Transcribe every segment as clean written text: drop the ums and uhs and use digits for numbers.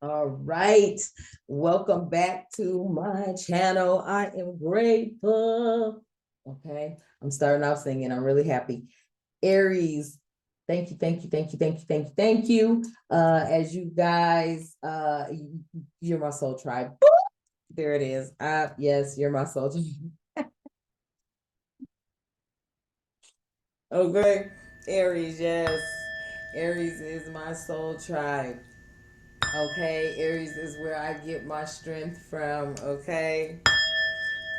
All right. Welcome back to my channel. I am grateful. Okay. I'm starting off singing. I'm really happy. Aries, thank you, thank you, thank you, thank you, thank you, thank you. As you guys, you're my soul tribe. Boop! There it is. Yes, you're my soul tribe. Okay. Aries, yes. Aries is my soul tribe. Okay, Aries is where I get my strength from. Okay,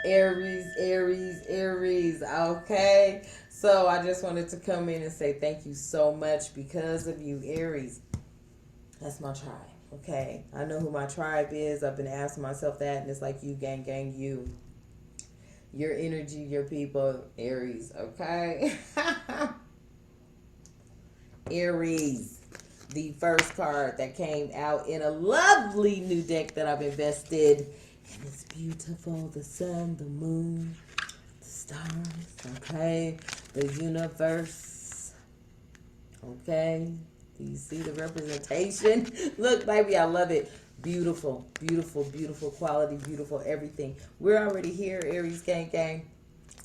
Aries, Aries, Aries. Okay, so I just wanted to come in and say thank you so much because of you, Aries. That's my tribe. Okay, I know who my tribe is. I've been asking myself that, and it's like you, gang, gang, you. Your energy, your people, Aries. Okay, Aries. The first card that came out in a lovely new deck that I've invested. And it's beautiful. The sun, the moon, the stars, okay? The universe, okay? Do you see the representation? Look, baby, I love it. Beautiful, beautiful, beautiful quality, beautiful everything. We're already here, Aries gang gang.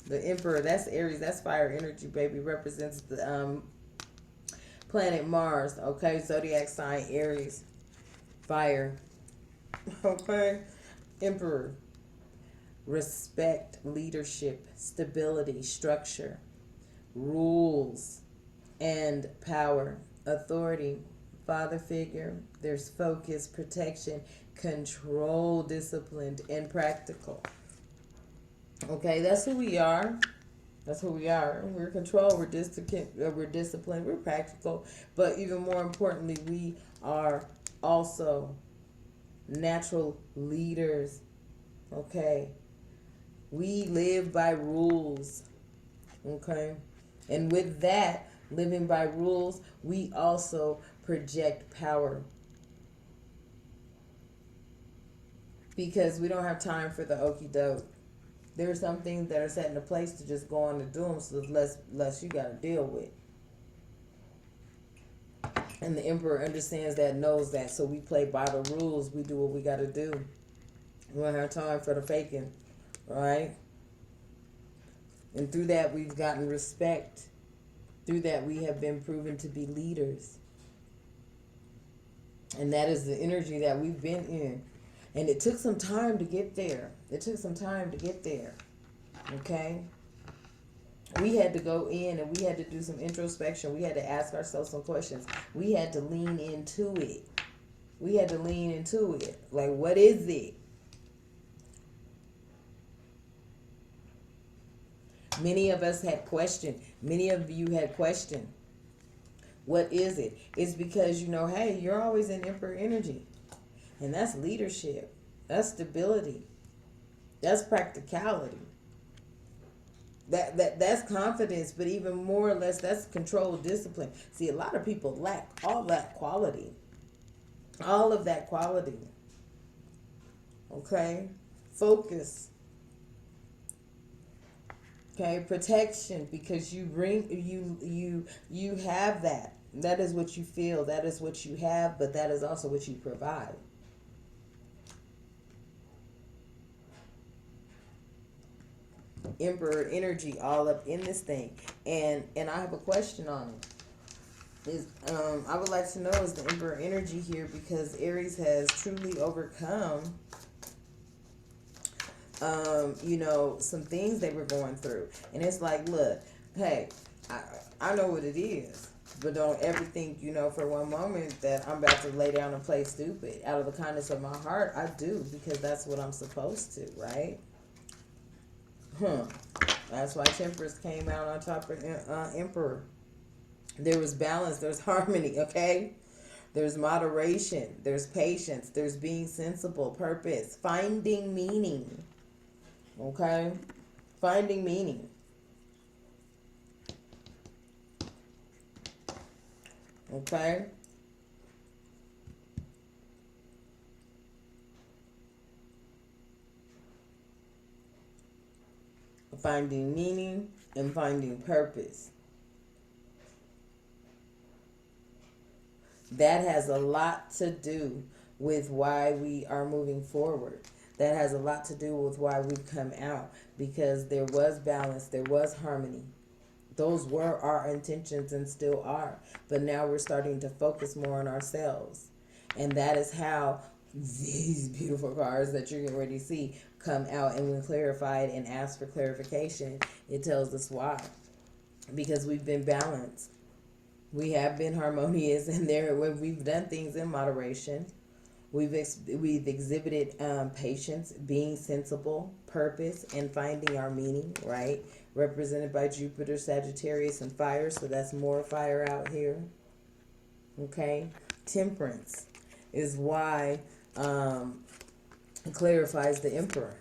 The Emperor, that's Aries, that's fire energy, baby. Represents the planet Mars, okay? Zodiac sign Aries, fire, okay? Emperor, respect, leadership, stability, structure, rules, and power, authority, father figure. There's focus, protection, control, disciplined, and practical. Okay, that's who we are. That's who we are. We're controlled, we're disciplined, we're practical, but even more importantly, we are also natural leaders. Okay, we live by rules. Okay, and with that, living by rules, we also project power because we don't have time for the okey doke. There are some things that are set into place to just go on and do them, so there's less you got to deal with. And the Emperor understands that, knows that, so we play by the rules. We do what we got to do. We don't have time for the faking, right? And through that, we've gotten respect. Through that, we have been proven to be leaders. And that is the energy that we've been in. And it took some time to get there. It took some time to get there. Okay? We had to go in and we had to do some introspection. We had to ask ourselves some questions. We had to lean into it. We had to lean into it. Like, what is it? Many of us had questioned. Many of you had questioned. What is it? It's because, hey, you're always in Emperor energy. And that's leadership. That's stability. That's practicality. That's confidence, but even more or less, that's control, discipline. See, a lot of people lack all that quality. All of that quality. Okay? Focus. Okay, protection, because you have that. That is what you feel. That is what you have, but that is also what you provide. Emperor energy all up in this thing, and I have a question on it. I would like to know, is the Emperor energy here because Aries has truly overcome some things they were going through. And it's like, look, hey, I know what it is. But don't ever think, for one moment that I'm about to lay down and play stupid. Out of the kindness of my heart, I do, because that's what I'm supposed to, right? That's why Temperance came out on top of Emperor. There was balance, there's harmony, okay? There's moderation, there's patience, there's being sensible, purpose, finding meaning. Okay? Finding meaning. Okay? Finding meaning and finding purpose. That has a lot to do with why we are moving forward. That has a lot to do with why we've come out, because there was balance, there was harmony. Those were our intentions and still are. But now we're starting to focus more on ourselves. And that is how these beautiful cards that you're getting ready to see come out. And when clarified and asked for clarification, it tells us why. Because we've been balanced. We have been harmonious, and there when we've done things in moderation. We've exhibited patience, being sensible, purpose, and finding our meaning, right? Represented by Jupiter, Sagittarius, and fire. So that's more fire out here. Okay? Temperance is why it clarifies the Emperor.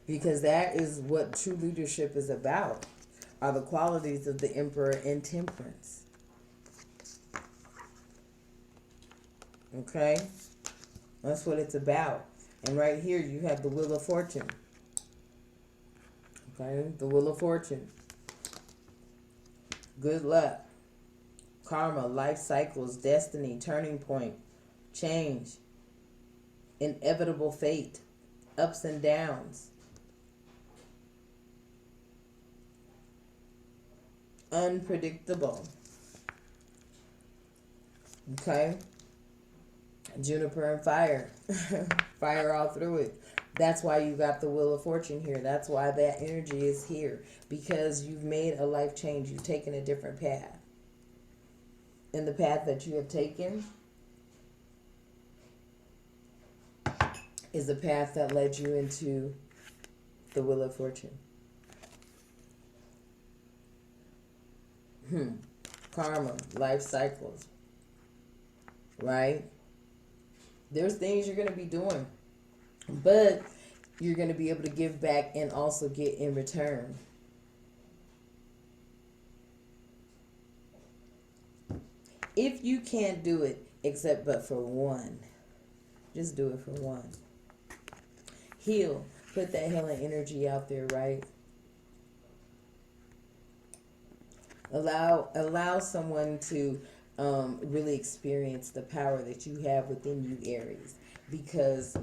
Because that is what true leadership is about, are the qualities of the Emperor and temperance. Okay? That's what it's about. And right here you have the Wheel of Fortune. Okay? The Wheel of Fortune. Good luck. Karma, life cycles, destiny, turning point, change, inevitable fate, ups and downs, unpredictable. Okay? Juniper and fire. Fire all through it. That's why you got the Wheel of Fortune here. That's why that energy is here. Because you've made a life change. You've taken a different path. And the path that you have taken is the path that led you into the Wheel of Fortune. Karma, life cycles. Right? There's things you're going to be doing. But you're going to be able to give back and also get in return. If you can't do it except but for one, just do it for one. Heal. Put that healing energy out there, right? Allow someone to really experience the power that you have within you, Aries. Because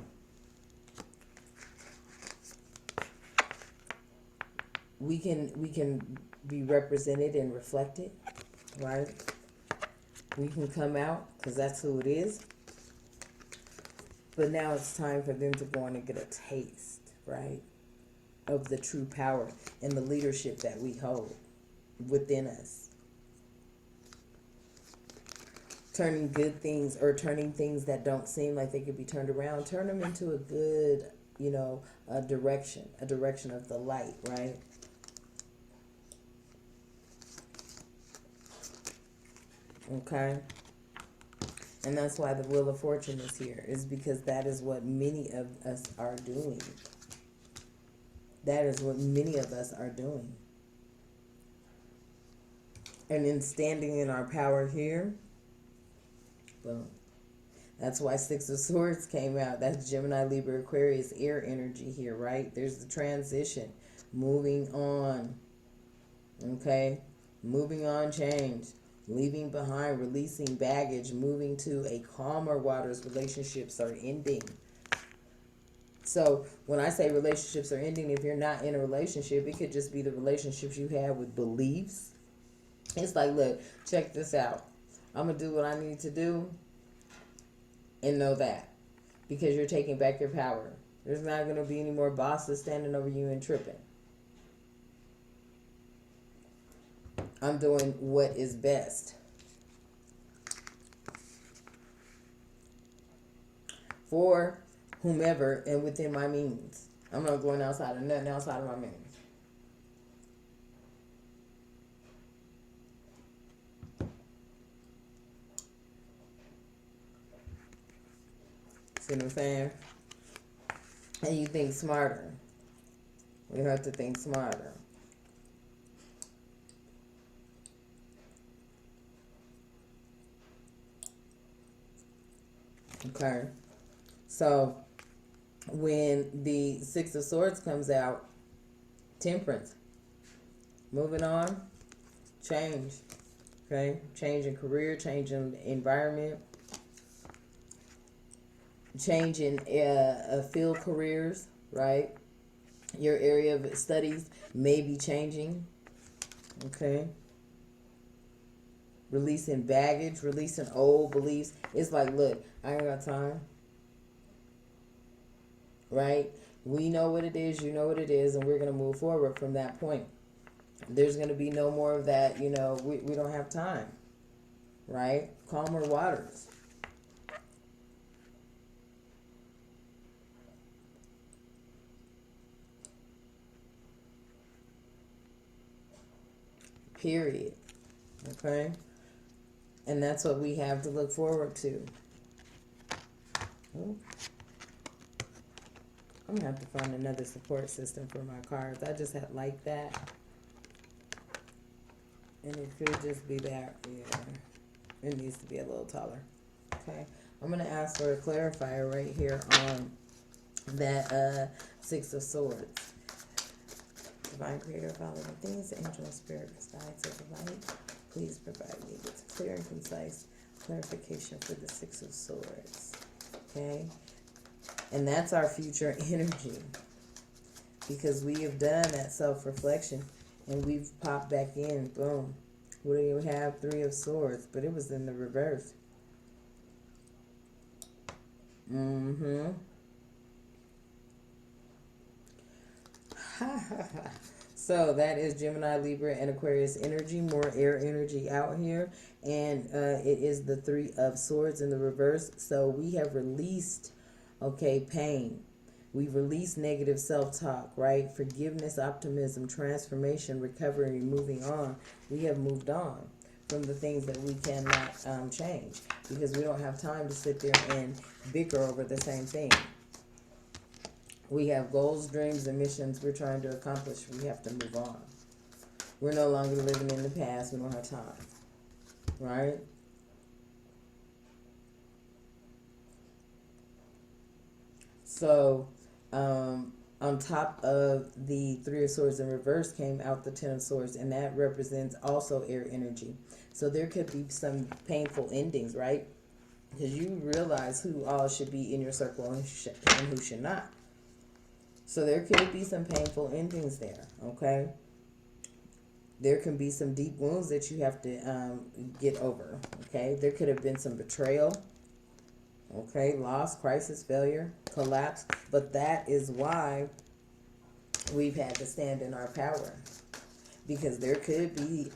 we can be represented and reflected, right? We can come out because that's who it is. But now it's time for them to go on and get a taste, right, of the true power and the leadership that we hold within us. Turning good things, or turning things that don't seem like they could be turned around, turn them into a good, a direction of the light, right? Okay? And that's why the Wheel of Fortune is here, is because that is what many of us are doing. That is what many of us are doing. And in standing in our power here, boom. That's why Six of Swords came out. That's Gemini, Libra, Aquarius, air energy here, right? There's the transition. Moving on. Okay? Moving on, change. Leaving behind, releasing baggage, moving to a calmer waters. Relationships are ending. So when I say relationships are ending, if you're not in a relationship, it could just be the relationships you have with beliefs. It's like, look, check this out. I'm going to do what I need to do and know that. Because you're taking back your power. There's not going to be any more bosses standing over you and tripping. I'm doing what is best for whomever and within my means. I'm not going outside of nothing outside of my means. See what I'm saying? And you think smarter. We have to think smarter. Okay, so when the Six of Swords comes out, temperance, moving on, change, okay, change in career, change in environment, change in field careers, right? Your area of studies may be changing, okay? Releasing baggage, releasing old beliefs. It's like, look, I ain't got time, right? We know what it is, you know what it is, and we're going to move forward from that point. There's going to be no more of that, we don't have time, right? Calmer waters. Period. Okay? And that's what we have to look forward to. Ooh. I'm going to have to find another support system for my cards. I just had like that. And it could just be that. Yeah. It needs to be a little taller. Okay. I'm going to ask for a clarifier right here on that Six of Swords. Divine Creator of all living things, angel and spirit guides of the light. Please provide me with clear and concise clarification for the Six of Swords. Okay? And that's our future energy. Because we have done that self-reflection and we've popped back in. Boom. What do you have? Three of Swords. But it was in the reverse. Mm-hmm. So that is Gemini, Libra, and Aquarius energy. More air energy out here. And it is the Three of Swords in the reverse. So we have released, pain. We've released negative self-talk, right? Forgiveness, optimism, transformation, recovery, moving on. We have moved on from the things that we cannot change because we don't have time to sit there and bicker over the same thing. We have goals, dreams, and missions we're trying to accomplish. We have to move on. We're no longer living in the past. We don't have time. Right? So, on top of the Three of Swords in reverse came out the Ten of Swords, and that represents also air energy. So there could be some painful endings, right? Because you realize who all should be in your circle and who should not. So there could be some painful endings there, okay? There can be some deep wounds that you have to get over, okay? There could have been some betrayal, okay? Loss, crisis, failure, collapse. But that is why we've had to stand in our power. Because there could be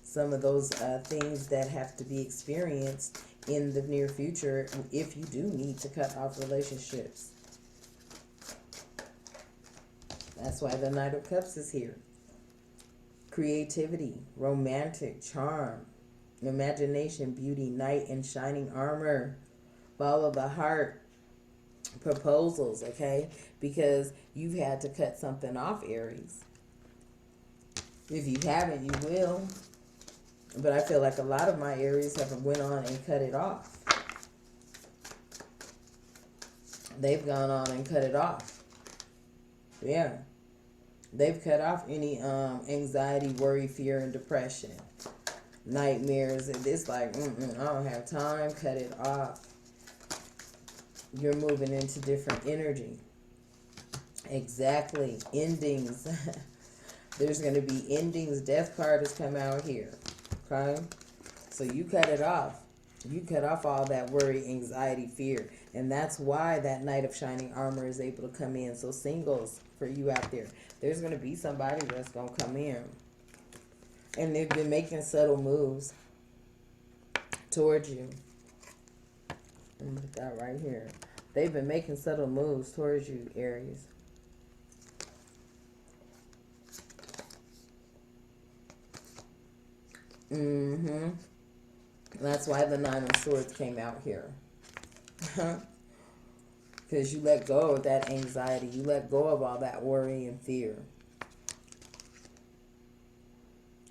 some of those things that have to be experienced in the near future if you do need to cut off relationships. That's why the Knight of Cups is here. Creativity, romantic, charm, imagination, beauty, knight in shining armor, follow the heart, proposals, okay? Because you've had to cut something off, Aries. If you haven't, you will. But I feel like a lot of my Aries have went on and cut it off. They've gone on and cut it off. Yeah. They've cut off any anxiety, worry, fear, and depression. Nightmares. It's like, I don't have time. Cut it off. You're moving into different energy. Exactly. Endings. There's going to be endings. Death card has come out here. Okay? So you cut it off. You cut off all that worry, anxiety, fear. And that's why that Knight of Shining Armor is able to come in. So singles, for you out there, there's going to be somebody that's going to come in. And they've been making subtle moves towards you. I'm going to put that right here. They've been making subtle moves towards you, Aries. That's why the Nine of Swords came out here. Because you let go of that anxiety. You let go of all that worry and fear.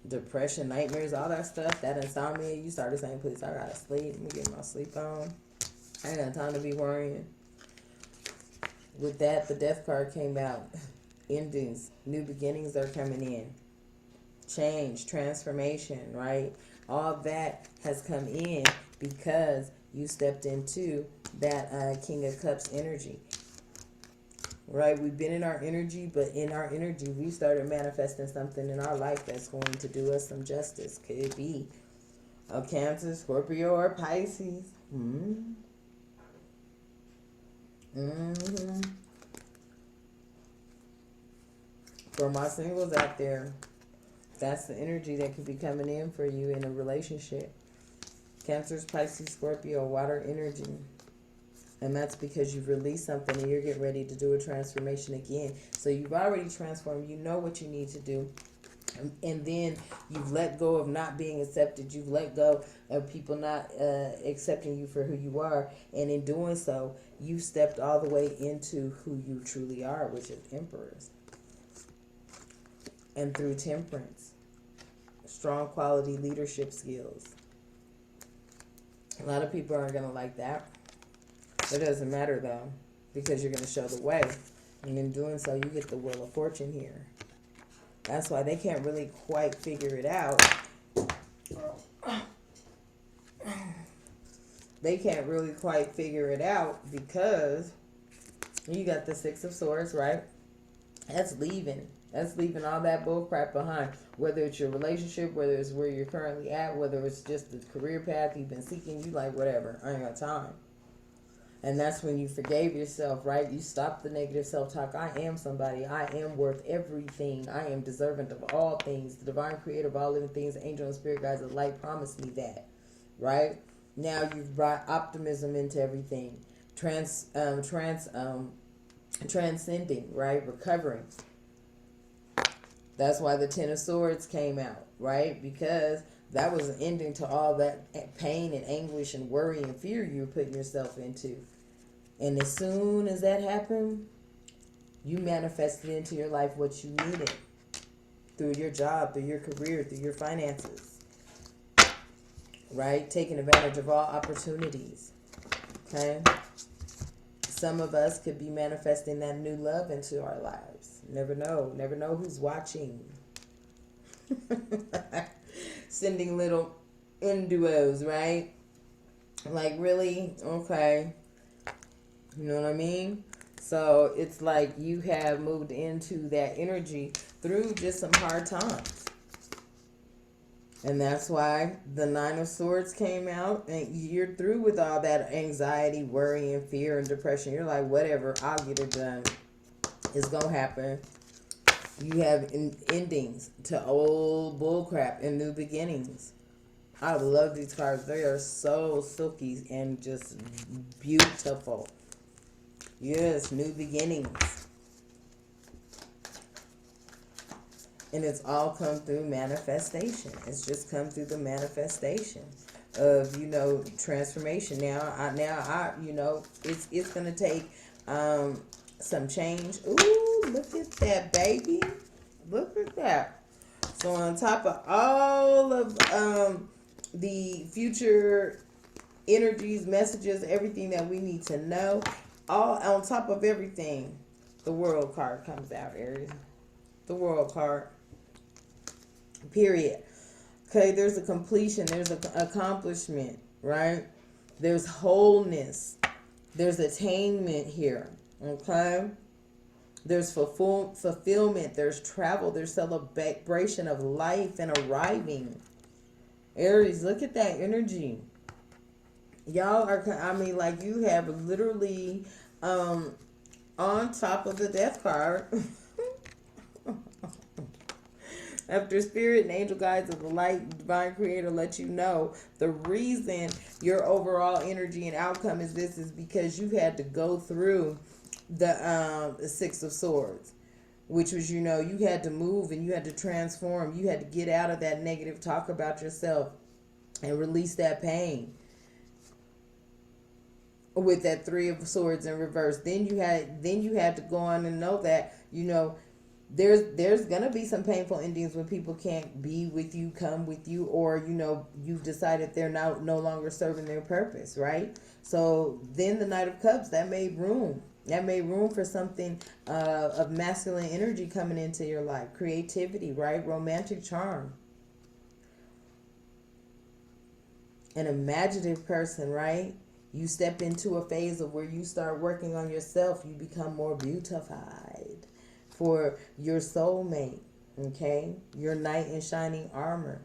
Depression, nightmares, all that stuff. That insomnia. You started saying, please, I gotta sleep. Let me get my sleep on. I ain't got time to be worrying. With that, the Death card came out. Endings. New beginnings are coming in. Change, transformation, right? All that has come in because you stepped into that King of Cups energy. Right? We've been in our energy, but in our energy, we started manifesting something in our life that's going to do us some justice. Could it be a Cancer, Scorpio, or Pisces? For my singles out there, that's the energy that could be coming in for you in a relationship. Cancers, Pisces, Scorpio, water energy. And that's because you've released something and you're getting ready to do a transformation again. So you've already transformed. You know what you need to do. And then you've let go of not being accepted. You've let go of people not accepting you for who you are. And in doing so, you stepped all the way into who you truly are, which is Emperors. And through temperance, strong quality leadership skills. A lot of people aren't going to like that. It doesn't matter though, because you're going to show the way. And in doing so, you get the Wheel of Fortune here. That's why they can't really quite figure it out. They can't really quite figure it out because you got the Six of Swords, right? That's leaving. That's leaving all that bull crap behind. Whether it's your relationship, whether it's where you're currently at, whether it's just the career path you've been seeking, you like, whatever. I ain't got time. And that's when you forgave yourself, right? You stopped the negative self-talk. I am somebody. I am worth everything. I am deserving of all things. The divine creator of all living things, angel and spirit guides of light promised me that, right? Now you've brought optimism into everything. Transcending, right? Recovering. That's why the Ten of Swords came out, right? Because that was an ending to all that pain and anguish and worry and fear you were putting yourself into. And as soon as that happened, you manifested into your life what you needed. Through your job, through your career, through your finances. Right? Taking advantage of all opportunities. Okay? Some of us could be manifesting that new love into our lives. Never know. Never know who's watching. Sending little induos, right? Like, really? Okay. You know what I mean? So it's like you have moved into that energy through just some hard times. And that's why the Nine of Swords came out, and you're through with all that anxiety, worry, and fear and depression. You're like, whatever, I'll get it done. It's going to happen. You have endings to old bullcrap and new beginnings. I love these cards. They are so silky and just beautiful. Yes, new beginnings. And it's all come through manifestation. It's just come through the manifestation of, you know, transformation. Now I you know, it's going to take some change. Ooh, look at that, baby. Look at that. So on top of all of the future energies, messages, everything that we need to know, all on top of everything, the World card comes out, Aries. The World card. Period. Okay, there's a completion. There's an accomplishment, right? There's wholeness. There's attainment here. Okay? There's fulfillment. There's travel. There's celebration of life and arriving. Aries, look at that energy. Y'all are, I mean, like, you have literally on top of the Death card. After spirit and angel guides of the light, divine creator let you know the reason your overall energy and outcome is this is because you had to go through the Six of Swords, which was, you know, you had to move and you had to transform. You had to get out of that negative talk about yourself and release that pain. With that Three of Swords in reverse, then you had to go on and know that, you know, there's gonna be some painful endings when people can't be with you, come with you, or, you know, you've decided they're now no longer serving their purpose, right? So then the Knight of Cups, that made room. That made room for something of masculine energy coming into your life. Creativity, right? Romantic charm. An imaginative person, right? You step into a phase of where you start working on yourself. You become more beautified for your soulmate, okay? Your knight in shining armor.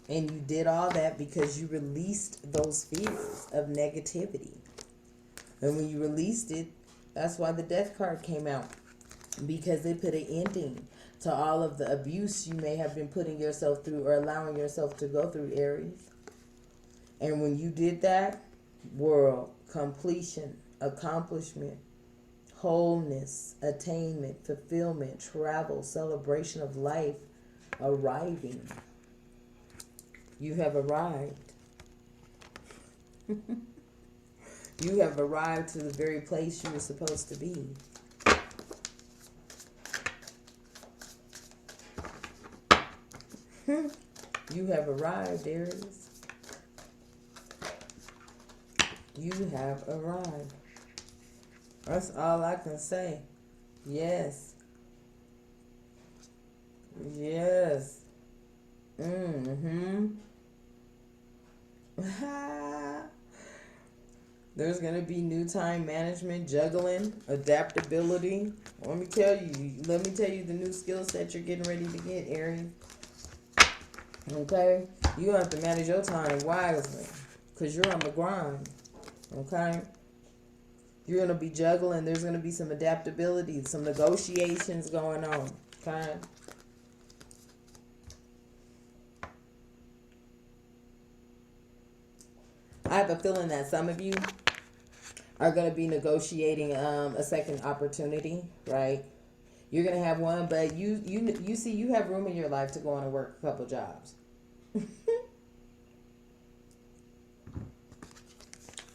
And you did all that because you released those fears of negativity. And when you released it, that's why the death card came out. Because it put an ending to all of the abuse you may have been putting yourself through or allowing yourself to go through, Aries. And when you did that, world, completion, accomplishment, wholeness, attainment, fulfillment, travel, celebration of life, arriving. You have arrived. You have arrived to the very place you were supposed to be. You have arrived, Aries. You have arrived. That's all I can say. Yes. Yes. There's going to be new time management, juggling, adaptability. Let me tell you the new skill set you're getting ready to get, Aries. Okay? You have to manage your time wisely because you're on the grind. Okay? You're going to be juggling. There's going to be some adaptability, some negotiations going on. Okay? I have a feeling that some of you are going to be negotiating a second opportunity, right? You're going to have one, but you see you have room in your life to go on and work a couple jobs.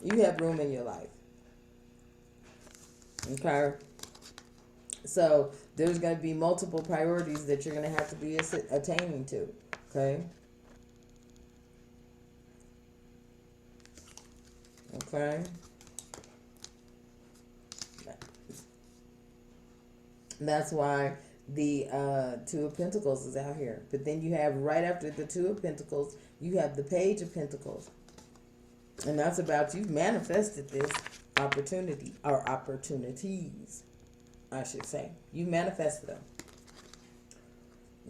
You have room in your life. Okay? So there's going to be multiple priorities that you're going to have to be attaining to. Okay? Okay? That's why the Two of Pentacles is out here. But then you have right after the Two of Pentacles, you have the Page of Pentacles. And that's about you've manifested this opportunity, or opportunities, I should say. You manifested them.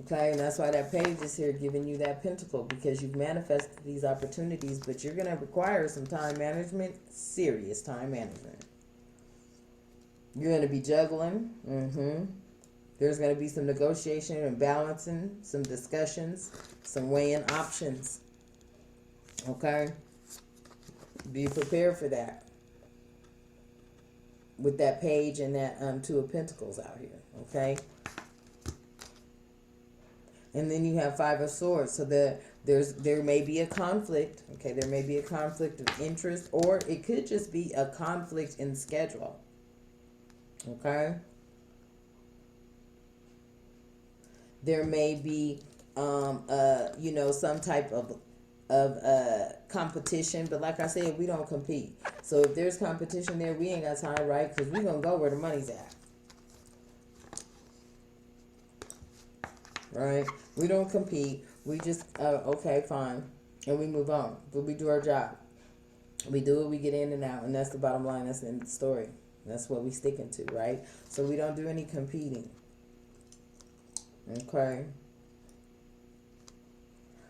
Okay, and that's why that page is here giving you that pentacle, because you've manifested these opportunities, but you're going to require some time management, serious time management. You're going to be juggling. There's going to be some negotiation and balancing, some discussions, some weighing options. Okay? Be prepared for that. With that page and that Two of Pentacles out here. Okay? And then you have Five of Swords. So there may be a conflict. Okay? There may be a conflict of interest, or it could just be a conflict in schedule. Okay? There may be, some type of competition. But like I said, we don't compete. So if there's competition there, we ain't got time, right? Because we're going to go where the money's at. Right? We don't compete. We just, okay, fine. And we move on. But we do our job. We do it, we get in and out. And that's the bottom line. That's the end of the story. That's what we sticking to, right? So we don't do any competing. Okay?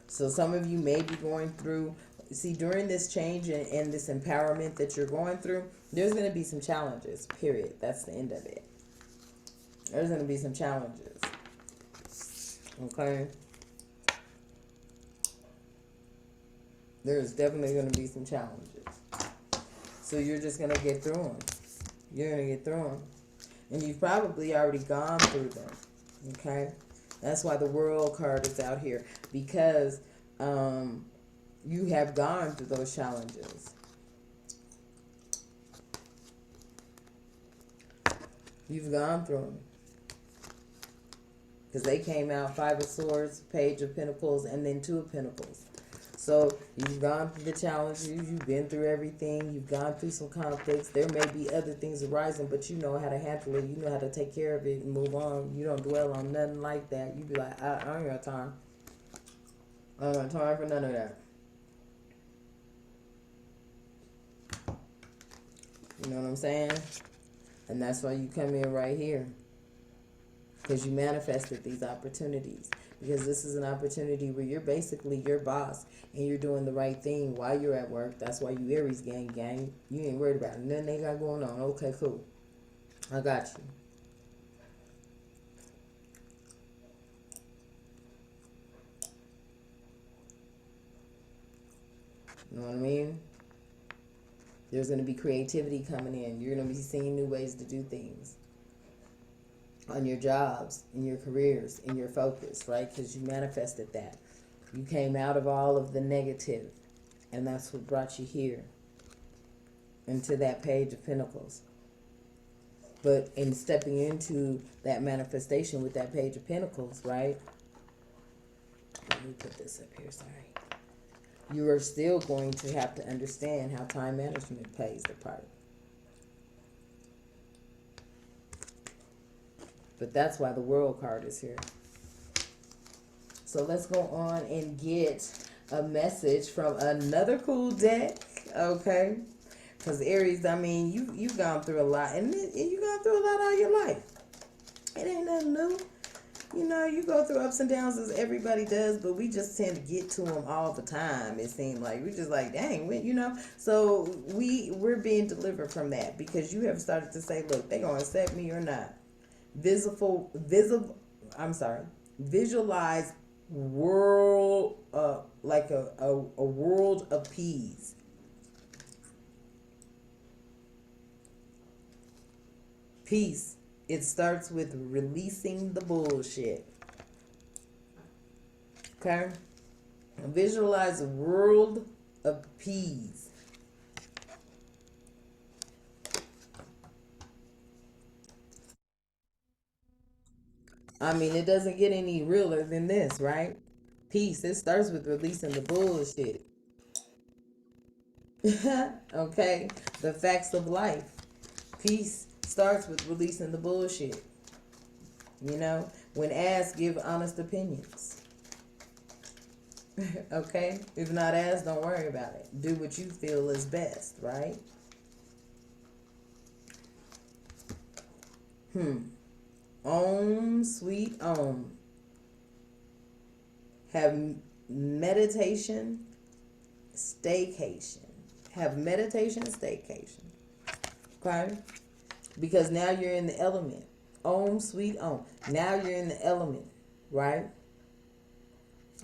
So some of you may be going through, see, during this change and this empowerment that you're going through, there's going to be some challenges, period. That's the end of it. There's going to be some challenges. Okay? There's definitely going to be some challenges. So you're just going to get through them. You're going to get through them. And you've probably already gone through them. Okay? That's why the World card is out here. Because you have gone through those challenges. You've gone through them. Because they came out Five of Swords, Page of Pentacles, and then Two of Pentacles. So you've gone through the challenges, you've been through everything, you've gone through some conflicts. There may be other things arising, but you know how to handle it. You know how to take care of it and move on. You don't dwell on nothing like that. You be like, I ain't got time. I don't got time for none of that. You know what I'm saying? And that's why you come in right here. Because you manifested these opportunities. Because this is an opportunity where you're basically your boss and you're doing the right thing while you're at work. That's why you Aries gang. You ain't worried about nothing they got going on. Okay, cool. I got you. You know what I mean? There's going to be creativity coming in. You're going to be seeing new ways to do things on your jobs, in your careers, in your focus, right? Because you manifested that. You came out of all of the negative, and that's what brought you here into that Page of Pentacles. But in stepping into that manifestation with that Page of Pentacles, right? Let me put this up here, sorry. You are still going to have to understand how time management plays the part. But that's why the World card is here. So let's go on and get a message from another cool deck, okay? Because Aries, I mean, you've gone through a lot, and you've gone through a lot all your life. It ain't nothing new. You know, you go through ups and downs as everybody does, but we just tend to get to them all the time, it seems like. We're just like, dang, you know. So we're being delivered from that because you have started to say, look, they going to accept me or not. Visualize world, like a world of peace. Peace. It starts with releasing the bullshit. Okay? Visualize a world of peace. I mean, it doesn't get any realer than this, right? Peace. It starts with releasing the bullshit. Okay? The facts of life. Peace starts with releasing the bullshit. You know, when asked, give honest opinions. Okay? If not asked, don't worry about it. Do what you feel is best, right? Om, sweet Om. Have meditation, staycation. Have meditation, staycation. Okay? Because now you're in the element. Om, sweet Om. Now you're in the element, right?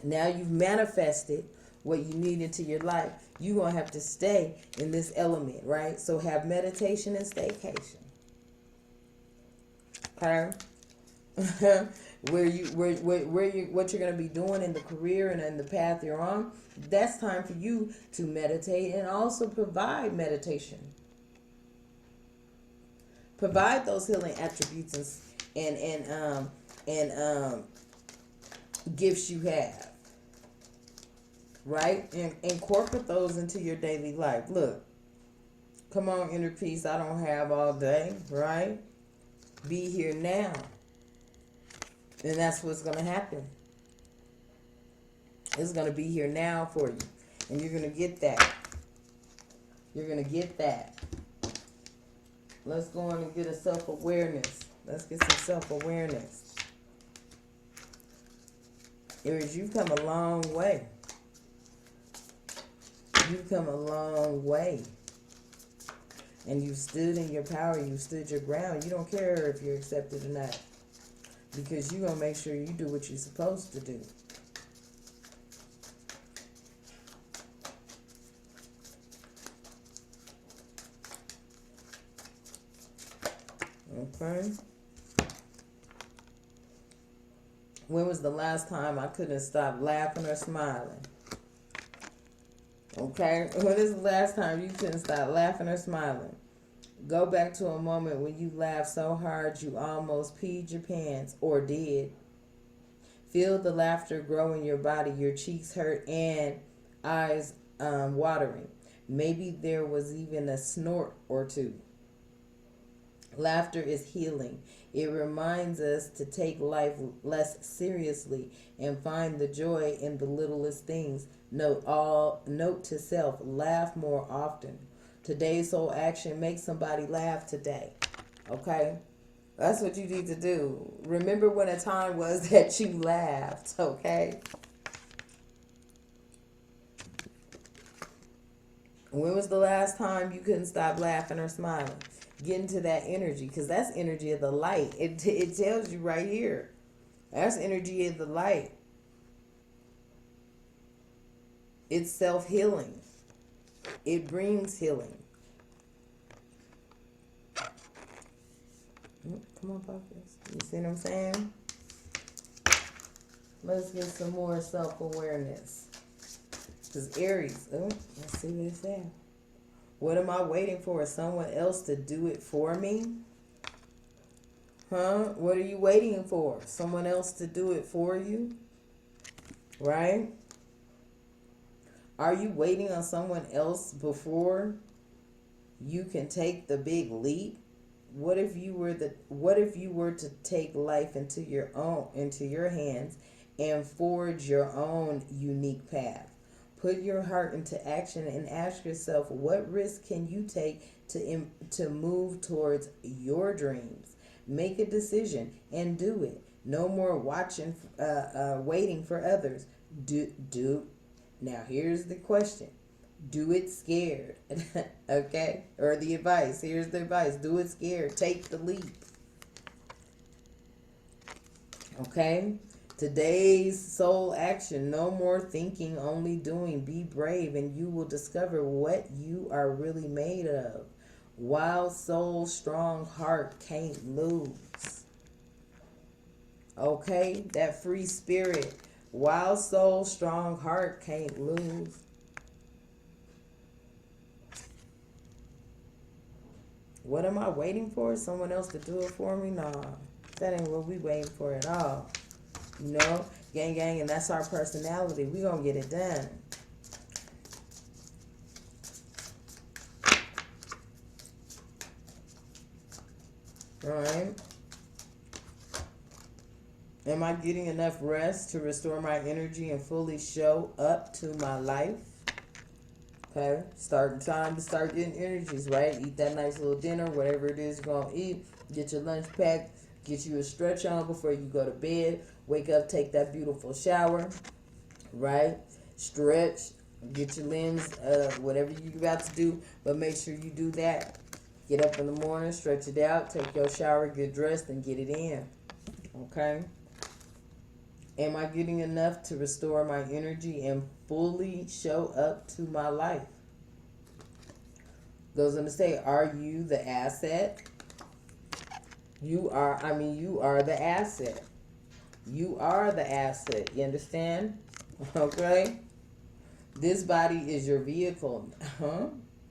Now you've manifested what you need into your life. You're going to have to stay in this element, right? So have meditation and staycation. Okay? what you're going to be doing in the career and in the path you're on, that's time for you to meditate and also provide meditation. Provide those healing attributes and gifts you have, right? And incorporate those into your daily life. Look, come on, inner peace. I don't have all day, right? Be here now. And that's what's going to happen. It's going to be here now for you. And you're going to get that. You're going to get that. Let's go on and get a self-awareness. Let's get some self-awareness. Aries, you've come a long way. You've come a long way. And you've stood in your power. You've stood your ground. You don't care if you're accepted or not. Because you're going to make sure you do what you're supposed to do. Okay. When was the last time I couldn't stop laughing or smiling? Okay. When is the last time you couldn't stop laughing or smiling? Go back to a moment when you laughed so hard you almost peed your pants or did. Feel the laughter grow in your body, your cheeks hurt and eyes watering. Maybe there was even a snort or two. Laughter is healing. It reminds us to take life less seriously and find the joy in the littlest things. Note to self, laugh more often. Today's soul action, make somebody laugh today. Okay? That's what you need to do. Remember when a time was that you laughed, okay? When was the last time you couldn't stop laughing or smiling? Get into that energy, because that's energy of the light. It tells you right here. That's energy of the light. It's self-healing. It brings healing. Come on, focus. You see what I'm saying? Let's get some more self-awareness. Because Aries, let's see what it says. What am I waiting for? Someone else to do it for me? Huh? What are you waiting for? Someone else to do it for you? Right? Are you waiting on someone else before you can take the big leap? What if you were to take life into your hands and forge your own unique path? Put your heart into action and ask yourself, what risk can you take to move towards your dreams? Make a decision and do it. No more waiting for others. Do. Now here's the question. Do it scared. Okay? Or the advice. Here's the advice. Do it scared. Take the leap. Okay? Today's soul action. No more thinking, only doing. Be brave and you will discover what you are really made of. Wild soul, strong heart, can't lose. Okay? That free spirit. Wild soul, strong heart, can't lose. What am I waiting for? Someone else to do it for me? Nah, that ain't what we waiting for at all. You know, gang, and that's our personality. We gonna get it done. All right. Am I getting enough rest to restore my energy and fully show up to my life? Okay, time to start getting energies, right? Eat that nice little dinner, whatever it is you're going to eat. Get your lunch packed. Get you a stretch on before you go to bed. Wake up, take that beautiful shower, right? Stretch, get your limbs, whatever you're about to do. But make sure you do that. Get up in the morning, stretch it out, take your shower, get dressed, and get it in. Okay? Am I getting enough to restore my energy and fully show up to my life? Goes on to say, are you the asset? You are the asset. You are the asset. You understand? Okay? This body is your vehicle.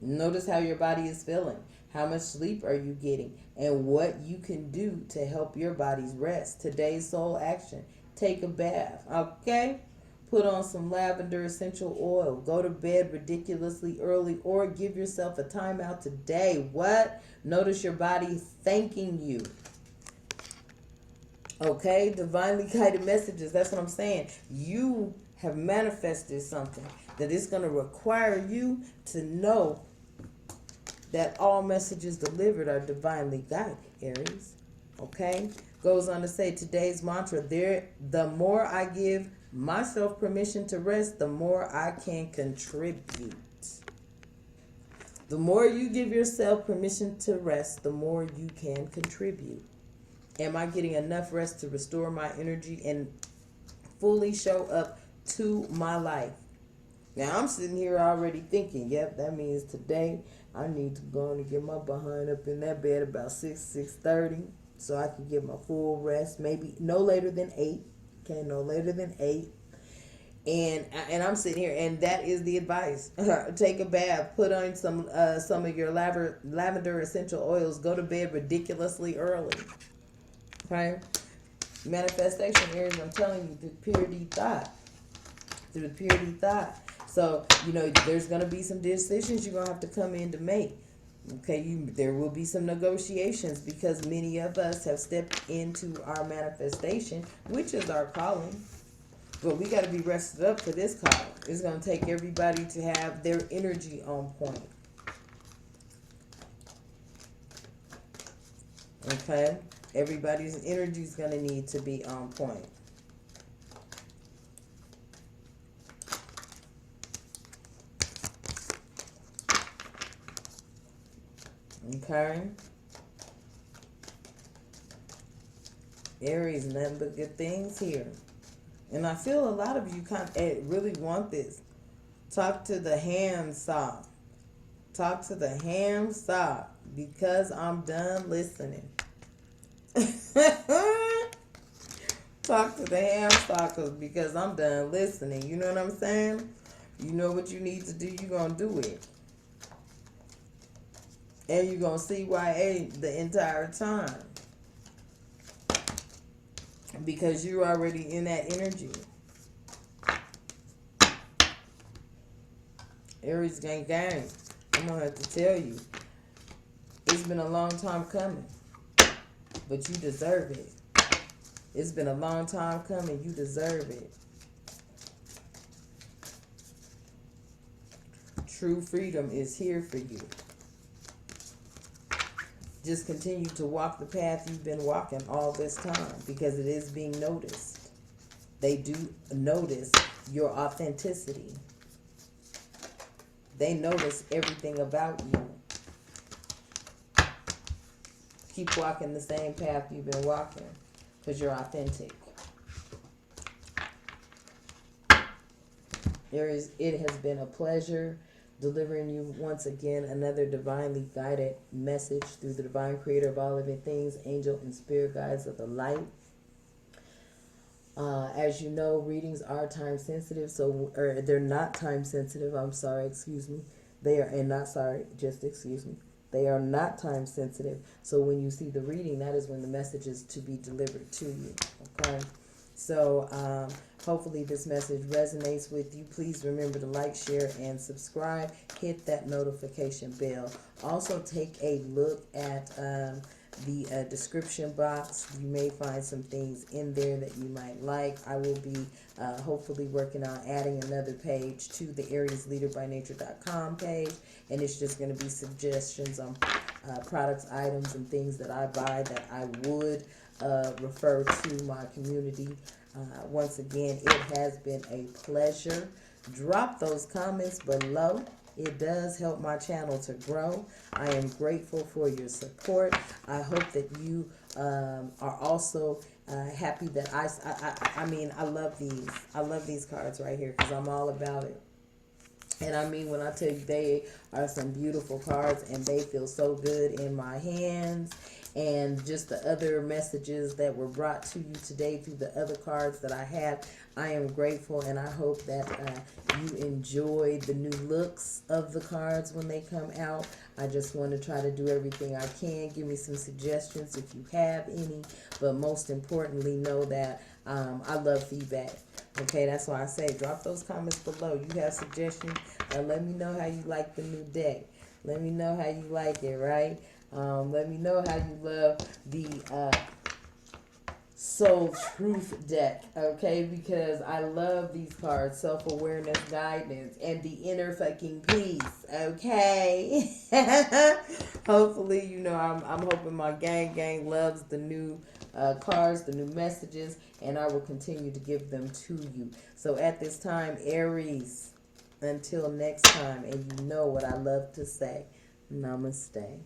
Notice how your body is feeling. How much sleep are you getting? And what you can do to help your body's rest. Today's soul action. Take a bath, okay? Put on some lavender essential oil. Go to bed ridiculously early or give yourself a timeout today. What? Notice your body thanking you. Okay? Divinely guided messages. That's what I'm saying. You have manifested something that is going to require you to know that all messages delivered are divinely guided, Aries. Okay? Goes on to say today's mantra, the more I give myself permission to rest, the more I can contribute. The more you give yourself permission to rest, the more you can contribute. Am I getting enough rest to restore my energy and fully show up to my life? Now I'm sitting here already thinking, yep, that means today I need to go and get my behind up in that bed about 6:30. So I can get my full rest, maybe no later than 8. Okay, no later than 8. And I'm sitting here, and that is the advice. Take a bath, put on some of your lavender essential oils, go to bed ridiculously early. Okay? Manifestation areas, I'm telling you, through purity thought. Through purity thought. So, there's going to be some decisions you're going to have to come in to make. Okay, there will be some negotiations because many of us have stepped into our manifestation, which is our calling. But we got to be rested up for this call. It's going to take everybody to have their energy on point. Okay? Everybody's energy is going to need to be on point. Okay? Aries, nothing but good things here. And I feel a lot of you kind of really want this. Talk to the ham sock. Talk to the ham sock because I'm done listening. Talk to the ham stalkers because I'm done listening. You know what I'm saying? You know what you need to do, you're going to do it. And you're going to see YA the entire time. Because you're already in that energy. Aries gang gang. I'm going to have to tell you. It's been a long time coming. But you deserve it. It's been a long time coming. You deserve it. True freedom is here for you. Just continue to walk the path you've been walking all this time because it is being noticed. They do notice your authenticity. They notice everything about you. Keep walking the same path you've been walking because you're authentic. Aries, it has been a pleasure delivering you once again another divinely guided message through the divine creator of all living things, angel and spirit guides of the light. As you know, readings are time sensitive, or they're not time sensitive. I'm sorry, excuse me. They are, and not sorry, just excuse me. They are not time sensitive. So when you see the reading, that is when the message is to be delivered to you. Okay. So hopefully this message resonates with you. Please remember to like, share, and subscribe. Hit that notification bell. Also take a look at the description box. You may find some things in there that you might like. I will be hopefully working on adding another page to the ariesleaderbynature.com page. And it's just going to be suggestions on products, items, and things that I buy that I would refer to my community. Once again, it has been a pleasure. Drop those comments below. It does help my channel to grow. I am grateful for your support. I hope that you are also happy that I mean, I love these. I love these cards right here because I'm all about it. And I mean, when I tell you they are some beautiful cards and they feel so good in my hands. And just the other messages that were brought to you today through the other cards that I have, I am grateful, and I hope that you enjoy the new looks of the cards when they come out. I just want to try to do everything I can. Give me some suggestions if you have any, but most importantly, know that I love feedback. Okay, that's why I say drop those comments below. You have suggestions, let me know how you like the new deck. Let me know how you like it, right? Let me know how you love the Soul Truth deck, okay? Because I love these cards, self-awareness, guidance, and the inner fucking peace, okay? Hopefully, you know, I'm hoping my gang loves the new cards, the new messages, and I will continue to give them to you. So at this time, Aries, until next time, and you know what I love to say, Namaste.